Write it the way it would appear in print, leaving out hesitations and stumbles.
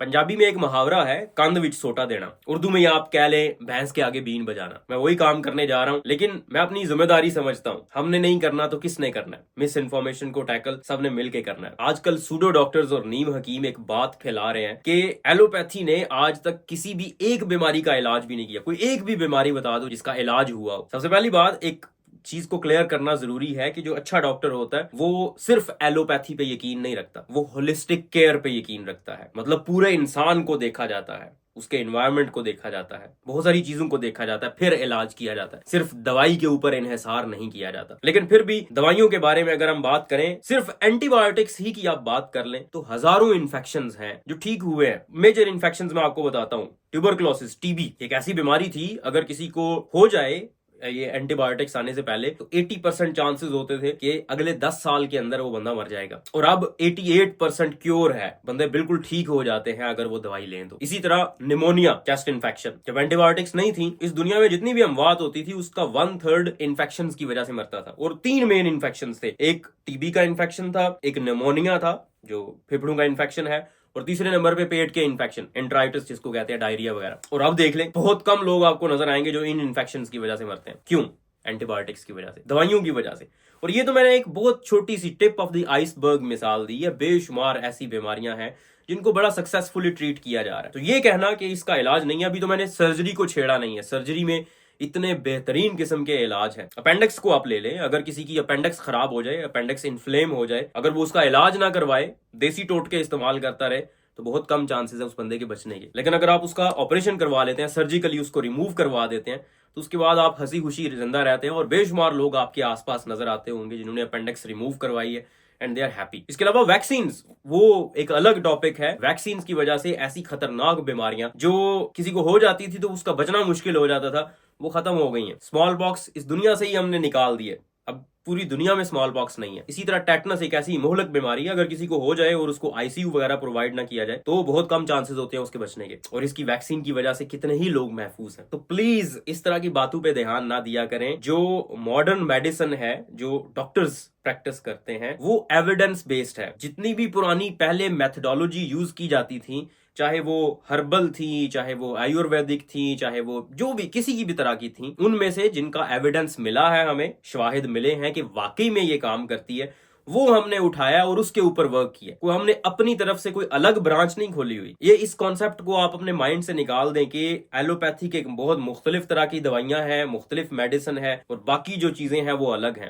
पंजाबी में एक मुहावरा है, कंध विच सोटा देना। उर्दू में आप कह लें भैंस के आगे बीन बजाना। मैं वही काम करने जा रहा हूँ, लेकिन मैं अपनी जिम्मेदारी समझता हूँ। हमने नहीं करना तो किसने करना है? मिस इन्फॉर्मेशन को टैकल सबने मिलके करना है। आजकल सूडो डॉक्टर्स और नीम हकीम एक बात फैला रहे हैं कि एलोपैथी ने आज तक किसी भी एक बीमारी का इलाज भी नहीं किया। कोई एक भी बीमारी बता दो जिसका इलाज हुआ हो। सबसे पहली बात, एक चीज को क्लियर करना जरूरी है कि जो अच्छा डॉक्टर होता है वो सिर्फ एलोपैथी पे यकीन नहीं रखता, वो होलिस्टिक केयर पे यकीन रखता है। मतलब पूरे इंसान को देखा जाता है, उसके एनवायरनमेंट को देखा जाता है, बहुत सारी चीजों को देखा जाता है, फिर इलाज किया जाता है। सिर्फ दवाई के ऊपर इन्हिसार नहीं किया जाता। लेकिन फिर भी दवाइयों के बारे में अगर हम बात करें, सिर्फ एंटीबायोटिक्स ही की आप बात कर लें तो हजारों इन्फेक्शंस हैं जो ठीक हुए हैं। मेजर इन्फेक्शंस मैं आपको बताता हूं। ट्यूबरक्लोसिस, टीबी एक ऐसी बीमारी थी, अगर किसी को हो जाए ये एंटीबायोटिक्स आने से पहले तो 80% चांसेस होते थे कि अगले 10 साल के अंदर वो बंदा मर जाएगा, और अब 88% क्योर है, बंदे बिल्कुल ठीक हो जाते हैं अगर वो दवाई लें तो। इसी तरह निमोनिया, चेस्ट इन्फेक्शन, जब एंटीबायोटिक्स नहीं थी, इस दुनिया में जितनी भी अमवात होती थी उसका 1/3 इन्फेक्शन की वजह से मरता था। और 3 मेन इन्फेक्शन थे, एक टीबी का इन्फेक्शन था, एक निमोनिया था जो फेफड़ों का इन्फेक्शन है, और तीसरे नंबर पे पेट के इन्फेक्शन, एंट्राइटिस जिसको कहते हैं, डायरिया वगैरह। और अब देख लें, बहुत कम लोग आपको नजर आएंगे जो इन इन्फेक्शंस की वजह से मरते हैं। क्यों? एंटीबायोटिक्स की वजह से, दवाइयों की वजह से। और ये तो मैंने एक बहुत छोटी सी टिप ऑफ द आइसबर्ग मिसाल दी है। बेशुमार ऐसी बीमारियां हैं जिनको बड़ा सक्सेसफुली ट्रीट किया जा रहा है। तो ये कहना कि इसका इलाज नहीं है, अभी तो मैंने सर्जरी को छेड़ा नहीं है। सर्जरी में इतने बेहतरीन किस्म के इलाज हैं। अपेंडिक्स को आप ले लें, अगर किसी की अपेंडिक्स खराब हो जाए, अपेंडिक्स इन्फ्लेम हो जाए, अगर वो उसका इलाज ना करवाए, देसी टोटके इस्तेमाल करता रहे, तो बहुत कम चांसेस है उस बंदे के बचने के। लेकिन अगर आप उसका ऑपरेशन करवा लेते हैं, सर्जिकली उसको रिमूव करवा देते हैं, तो उसके बाद आप हंसी खुशी जिंदा रहते हैं। और बेशुमार लोग आपके आसपास नजर आते होंगे जिन्होंने अपेंडिक्स रिमूव करवाई है एंड दे आर हैप्पी। इसके अलावा वैक्सीन, वो एक अलग टॉपिक है। वैक्सीन की वजह से ऐसी खतरनाक बीमारियां जो किसी को हो जाती थी तो उसका बचना मुश्किल हो जाता था, वो खत्म हो गई हैं। स्मॉल पॉक्स इस दुनिया से ही हमने निकाल दिए, अब पूरी दुनिया में स्मॉल पॉक्स नहीं है। इसी तरह टेटनस एक ऐसी मोहलक बीमारी है, अगर किसी को हो जाए और उसको आईसीयू वगैरह प्रोवाइड ना किया जाए तो बहुत कम चांसेस होते हैं उसके बचने के। और इसकी वैक्सीन की वजह से कितने ही लोग महफूज हैं। तो प्लीज इस तरह की बातों पे ध्यान ना दिया करें। जो मॉडर्न मेडिसिन है, जो डॉक्टर्स प्रैक्टिस करते हैं, वो एविडेंस बेस्ड है। जितनी भी पुरानी पहले मेथडोलॉजी यूज की जाती थी, चाहे वो हर्बल थी, चाहे वो आयुर्वेदिक थी, चाहे वो जो भी किसी की भी तरह की थी, उनमें से जिनका एविडेंस मिला है, हमें शवाहिद मिले हैं कि वाकई में ये काम करती है, वो हमने उठाया और उसके ऊपर वर्क किया। कोई हमने अपनी तरफ से कोई अलग ब्रांच नहीं खोली हुई। ये इस कॉन्सेप्ट को आप अपने माइंड से निकाल दें कि एलोपैथी के बहुत मुख्तलिफ तरह की दवाइयां हैं, मुख्तलिफ मेडिसिन है, और बाकी जो चीजें हैं वो अलग हैं।